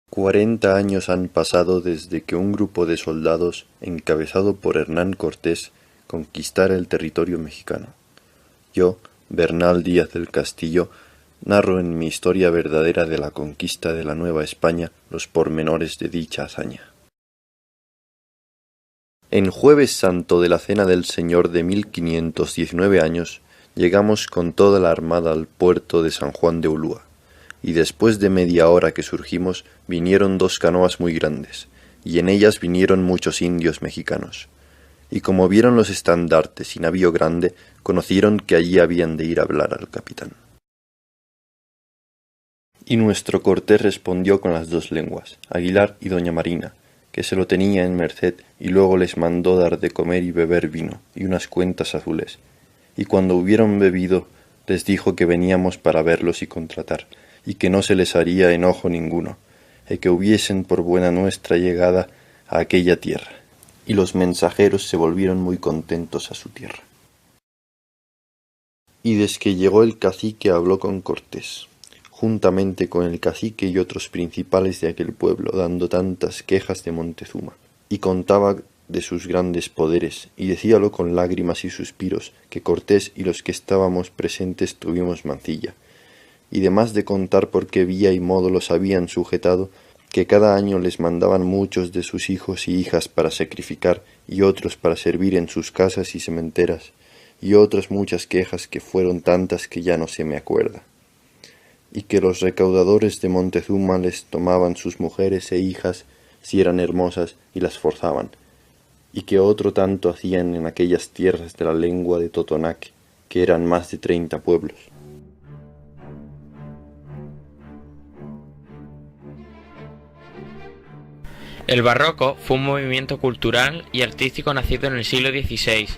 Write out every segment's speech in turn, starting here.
40 años han pasado desde que un grupo de soldados, encabezado por Hernán Cortés, conquistara el territorio mexicano. Yo, Bernal Díaz del Castillo, narro en mi historia verdadera de la conquista de la Nueva España los pormenores de dicha hazaña. En Jueves Santo de la Cena del Señor de 1519 años, llegamos con toda la armada al puerto de San Juan de Ulúa, y después de media hora que surgimos, vinieron 2 canoas muy grandes, y en ellas vinieron muchos indios mexicanos. Y como vieron los estandartes y navío grande, conocieron que allí habían de ir a hablar al capitán. Y nuestro Cortés respondió con las 2 lenguas, Aguilar y doña Marina, que se lo tenía en merced, y luego les mandó dar de comer y beber vino, y unas cuentas azules. Y cuando hubieron bebido, les dijo que veníamos para verlos y contratar, y que no se les haría enojo ninguno, y que hubiesen por buena nuestra llegada a aquella tierra. Y los mensajeros se volvieron muy contentos a su tierra. Y desde que llegó el cacique habló con Cortés, juntamente con el cacique y otros principales de aquel pueblo, dando tantas quejas de Montezuma, y contaba de sus grandes poderes, y decíalo con lágrimas y suspiros, que Cortés y los que estábamos presentes tuvimos mancilla, y demás de contar por qué vía y modo los habían sujetado, que cada año les mandaban muchos de sus hijos y hijas para sacrificar, y otros para servir en sus casas y sementeras, y otras muchas quejas que fueron tantas que ya no se me acuerda. Y que los recaudadores de Montezuma les tomaban sus mujeres e hijas, si eran hermosas, y las forzaban, y que otro tanto hacían en aquellas tierras de la lengua de Totonac, que eran más de 30 pueblos. El barroco fue un movimiento cultural y artístico nacido en el siglo XVI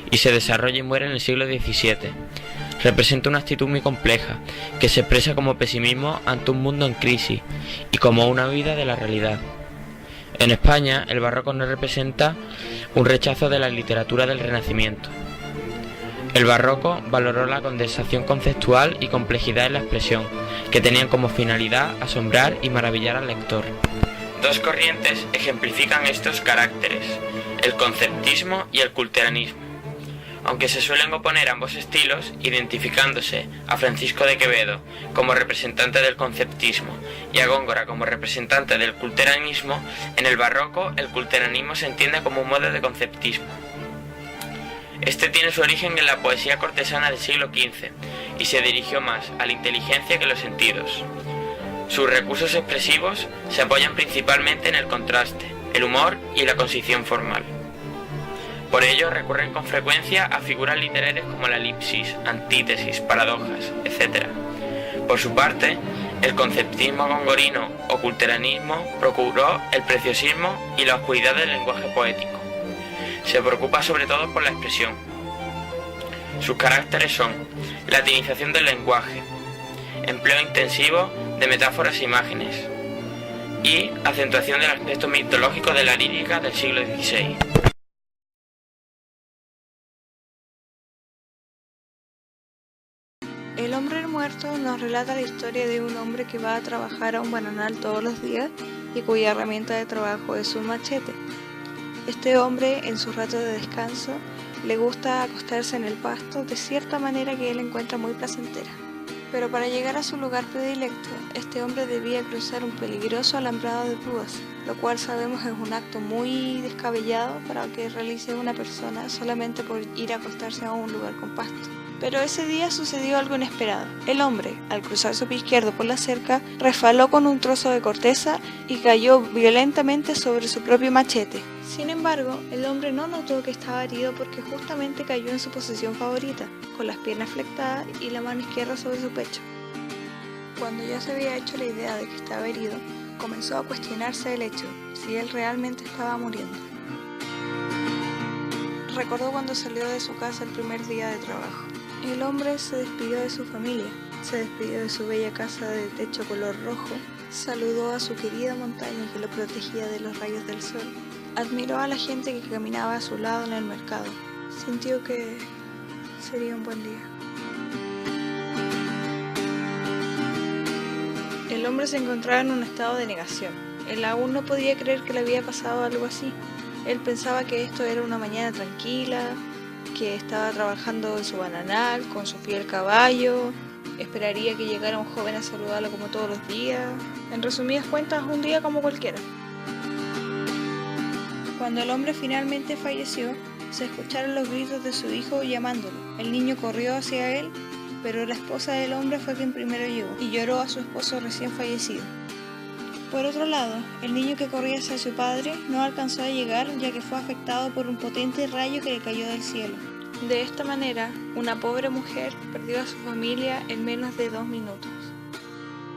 y se desarrolla y muere en el siglo XVII. Representa una actitud muy compleja, que se expresa como pesimismo ante un mundo en crisis y como una huida de la realidad. En España, el barroco no representa un rechazo de la literatura del Renacimiento. El barroco valoró la condensación conceptual y complejidad en la expresión, que tenían como finalidad asombrar y maravillar al lector. 2 corrientes ejemplifican estos caracteres, el conceptismo y el culteranismo, aunque se suelen oponer ambos estilos, identificándose a Francisco de Quevedo como representante del conceptismo y a Góngora como representante del culteranismo. En el barroco, el culteranismo se entiende como un modo de conceptismo. Este tiene su origen en la poesía cortesana del siglo XV y se dirigió más a la inteligencia que a los sentidos. Sus recursos expresivos se apoyan principalmente en el contraste, el humor y la concisión formal. Por ello recurren con frecuencia a figuras literarias como la elipsis, antítesis, paradojas, etc. Por su parte, el conceptismo gongorino o culteranismo procuró el preciosismo y la oscuridad del lenguaje poético. Se preocupa sobre todo por la expresión. Sus caracteres son latinización del lenguaje, empleo intensivo de metáforas e imágenes y acentuación del aspecto mitológico de la lírica del siglo XVI. El hombre muerto nos relata la historia de un hombre que va a trabajar a un bananal todos los días y cuya herramienta de trabajo es un machete. Este hombre, en su rato de descanso, le gusta acostarse en el pasto de cierta manera que él encuentra muy placentera. Pero para llegar a su lugar predilecto, este hombre debía cruzar un peligroso alambrado de púas, lo cual sabemos es un acto muy descabellado para que realice una persona solamente por ir a acostarse a un lugar con pasto. Pero ese día sucedió algo inesperado. El hombre, al cruzar su pie izquierdo por la cerca, resbaló con un trozo de corteza y cayó violentamente sobre su propio machete. Sin embargo, el hombre no notó que estaba herido porque justamente cayó en su posición favorita, con las piernas flectadas y la mano izquierda sobre su pecho. Cuando ya se había hecho la idea de que estaba herido, comenzó a cuestionarse el hecho, si él realmente estaba muriendo. Recordó cuando salió de su casa el primer día de trabajo. El hombre se despidió de su familia, se despidió de su bella casa de techo color rojo, saludó a su querida montaña que lo protegía de los rayos del sol, admiró a la gente que caminaba a su lado en el mercado, sintió que sería un buen día. El hombre se encontraba en un estado de negación. Él aún no podía creer que le había pasado algo así. Él pensaba que esto era una mañana tranquila, que estaba trabajando en su bananal, con su fiel caballo, esperaría que llegara un joven a saludarlo como todos los días. En resumidas cuentas, un día como cualquiera. Cuando el hombre finalmente falleció, se escucharon los gritos de su hijo llamándolo. El niño corrió hacia él, pero la esposa del hombre fue quien primero llegó y lloró a su esposo recién fallecido. Por otro lado, el niño que corría hacia su padre no alcanzó a llegar ya que fue afectado por un potente rayo que le cayó del cielo. De esta manera, una pobre mujer perdió a su familia en menos de 2 minutos.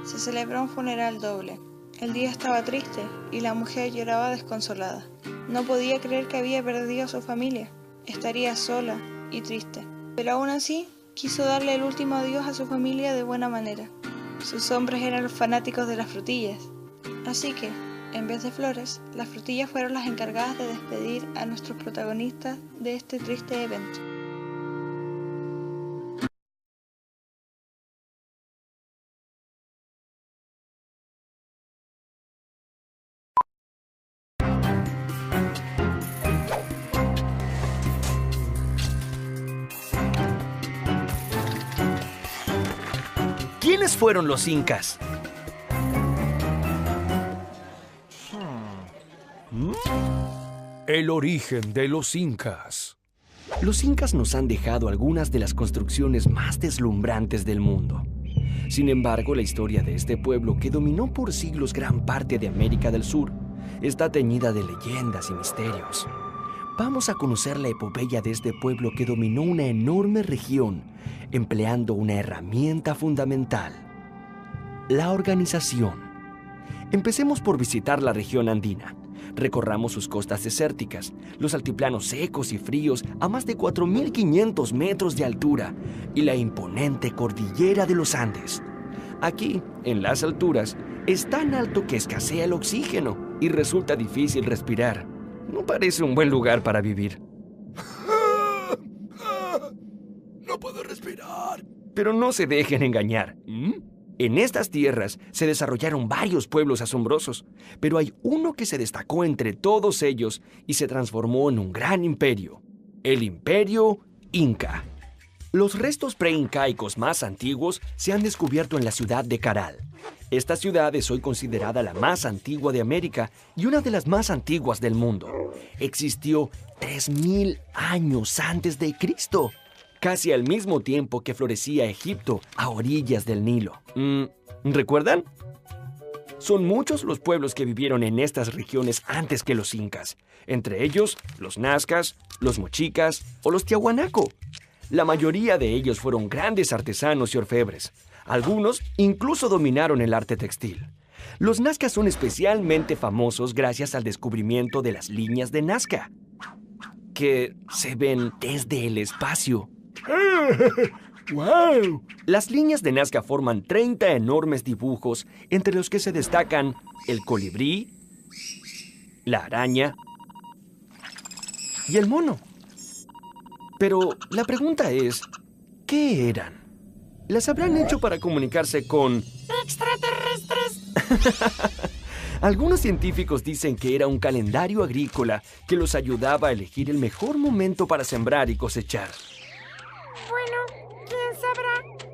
Se celebró un funeral doble. El día estaba triste y la mujer lloraba desconsolada. No podía creer que había perdido a su familia. Estaría sola y triste. Pero aún así, quiso darle el último adiós a su familia de buena manera. Sus hombres eran los fanáticos de las frutillas. Así que, en vez de flores, las frutillas fueron las encargadas de despedir a nuestros protagonistas de este triste evento. ¿Quiénes fueron los incas? El origen de los incas. Los incas nos han dejado algunas de las construcciones más deslumbrantes del mundo. Sin embargo, la historia de este pueblo, que dominó por siglos gran parte de América del Sur, está teñida de leyendas y misterios. Vamos a conocer la epopeya de este pueblo que dominó una enorme región, empleando una herramienta fundamental: la organización. Empecemos por visitar la región andina. Recorramos sus costas desérticas, los altiplanos secos y fríos a más de 4.500 metros de altura y la imponente cordillera de los Andes. Aquí, en las alturas, es tan alto que escasea el oxígeno y resulta difícil respirar. No parece un buen lugar para vivir. No puedo respirar. Pero no se dejen engañar. En estas tierras se desarrollaron varios pueblos asombrosos, pero hay uno que se destacó entre todos ellos y se transformó en un gran imperio: el Imperio Inca. Los restos preincaicos más antiguos se han descubierto en la ciudad de Caral. Esta ciudad es hoy considerada la más antigua de América y una de las más antiguas del mundo. Existió 3.000 años antes de Cristo, casi al mismo tiempo que florecía Egipto a orillas del Nilo. ¿Recuerdan? Son muchos los pueblos que vivieron en estas regiones antes que los incas, entre ellos los nazcas, los mochicas o los tiahuanaco. La mayoría de ellos fueron grandes artesanos y orfebres. Algunos incluso dominaron el arte textil. Los nazcas son especialmente famosos gracias al descubrimiento de las líneas de Nazca, que se ven desde el espacio. ¡Wow! Las líneas de Nazca forman 30 enormes dibujos, entre los que se destacan el colibrí, la araña y el mono. Pero la pregunta es, ¿qué eran? ¿Las habrán hecho para comunicarse con extraterrestres? Algunos científicos dicen que era un calendario agrícola que los ayudaba a elegir el mejor momento para sembrar y cosechar. Bueno, ¿quién sabrá?